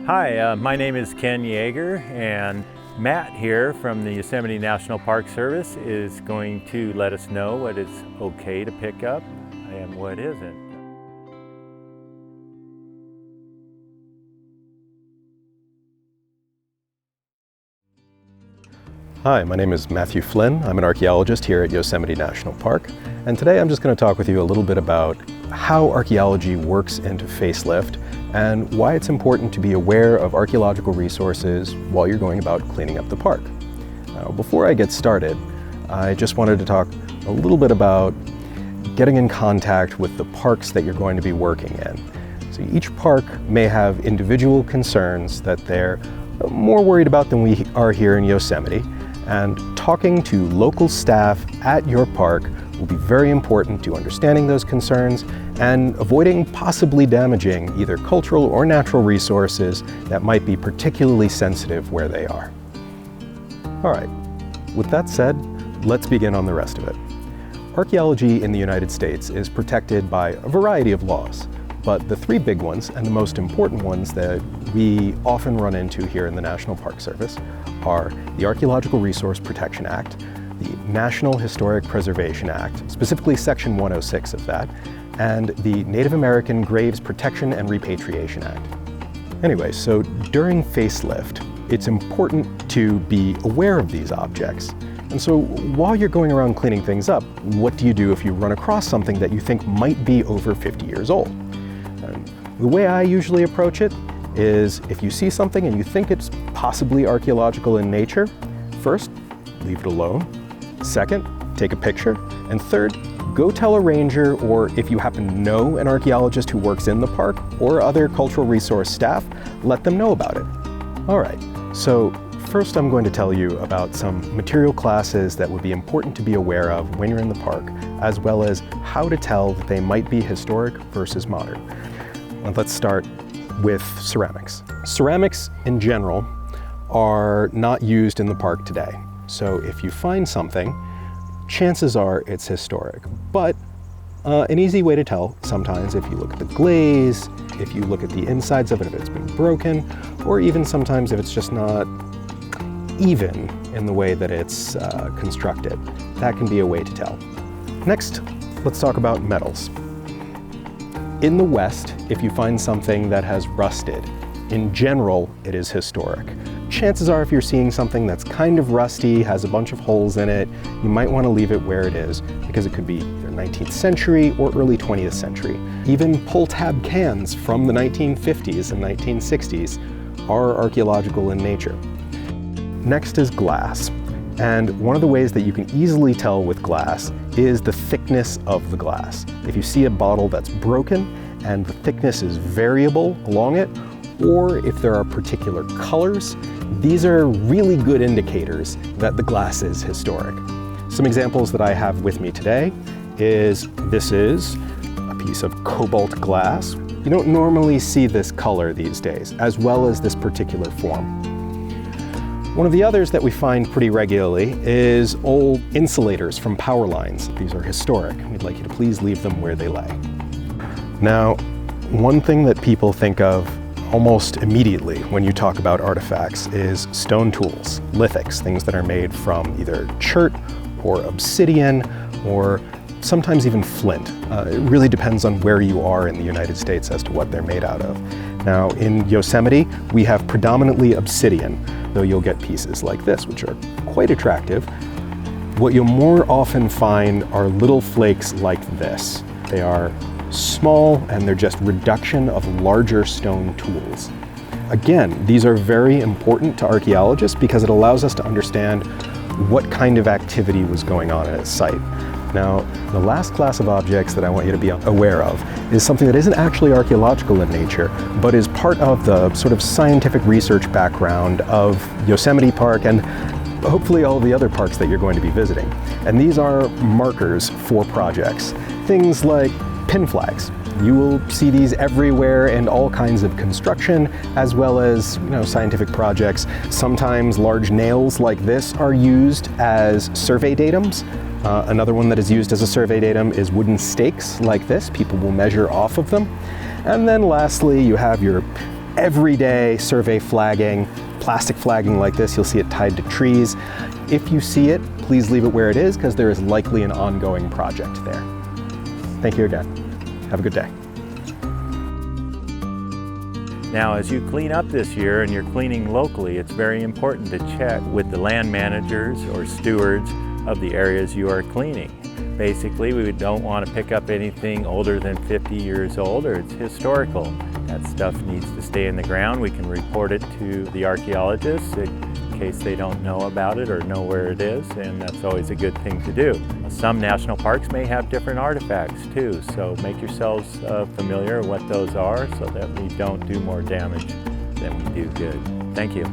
Hi, my name is Ken Yeager, and Matt here from the Yosemite National Park Service is going to let us know what is okay to pick up and what isn't. Hi, my name is Matthew Flynn. I'm an archaeologist here at Yosemite National Park, and today I'm just going to talk with you a little bit about how archaeology works into facelift and why it's important to be aware of archaeological resources while you're going about cleaning up the park. Now, before I get started, I just wanted to talk a little bit about getting in contact with the parks that you're going to be working in. So each park may have individual concerns that they're more worried about than we are here in Yosemite, and talking to local staff at your park will be very important to understanding those concerns and avoiding possibly damaging either cultural or natural resources that might be particularly sensitive where they are. All right, with that said, let's begin on the rest of it. Archaeology in the United States is protected by a variety of laws, but the three big ones and the most important ones that we often run into here in the National Park Service are the Archaeological Resource Protection Act, the National Historic Preservation Act, specifically Section 106 of that, and the Native American Graves Protection and Repatriation Act. Anyway, so during facelift, it's important to be aware of these objects. And so while you're going around cleaning things up, what do you do if you run across something that you think might be over 50 years old? And the way I usually approach it is if you see something and you think it's possibly archaeological in nature, first, leave it alone. Second, take a picture. And third, go tell a ranger, or if you happen to know an archaeologist who works in the park or other cultural resource staff, let them know about it. All right, so first I'm going to tell you about some material classes that would be important to be aware of when you're in the park, as well as how to tell that they might be historic versus modern. And let's start with ceramics. Ceramics in general are not used in the park today. So if you find something, chances are it's historic. But an easy way to tell sometimes, if you look at the glaze, if you look at the insides of it, if it's been broken, or even sometimes if it's just not even in the way that it's constructed, that can be a way to tell. Next, let's talk about metals. In the West, if you find something that has rusted, in general, it is historic. Chances are if you're seeing something that's kind of rusty, has a bunch of holes in it, you might want to leave it where it is because it could be either 19th century or early 20th century. Even pull tab cans from the 1950s and 1960s are archaeological in nature. Next is glass. And one of the ways that you can easily tell with glass is the thickness of the glass. If you see a bottle that's broken and the thickness is variable along it, or if there are particular colors, these are really good indicators that the glass is historic. Some examples that I have with me today is this is a piece of cobalt glass. You don't normally see this color these days, as well as this particular form. One of the others that we find pretty regularly is old insulators from power lines. These are historic. We'd like you to please leave them where they lay. Now, one thing that people think of almost immediately when you talk about artifacts is stone tools, lithics, things that are made from either chert or obsidian or sometimes even flint. It really depends on where you are in the United States as to what they're made out of. Now, in Yosemite, we have predominantly obsidian, though you'll get pieces like this, which are quite attractive. What you'll more often find are little flakes like this. They are small and they're just reduction of larger stone tools. Again, these are very important to archaeologists because it allows us to understand what kind of activity was going on at a site. Now, the last class of objects that I want you to be aware of is something that isn't actually archaeological in nature, but is part of the sort of scientific research background of Yosemite Park and hopefully all of the other parks that you're going to be visiting. And these are markers for projects. Things like pin flags. You will see these everywhere in all kinds of construction, as well as scientific projects. Sometimes large nails like this are used as survey datums. Another one that is used as a survey datum is wooden stakes like this. People will measure off of them. And then lastly, you have your everyday survey flagging, plastic flagging like this. You'll see it tied to trees. If you see it, please leave it where it is because there is likely an ongoing project there. Thank you again. Have a good day. Now, as you clean up this year and you're cleaning locally, it's very important to check with the land managers or stewards of the areas you are cleaning. Basically, we don't want to pick up anything older than 50 years old or it's historical. That stuff needs to stay in the ground. We can report it to the archaeologists in case they don't know about it or know where it is, and that's always a good thing to do. Some national parks may have different artifacts too, so make yourselves familiar with what those are so that we don't do more damage than we do good. Thank you.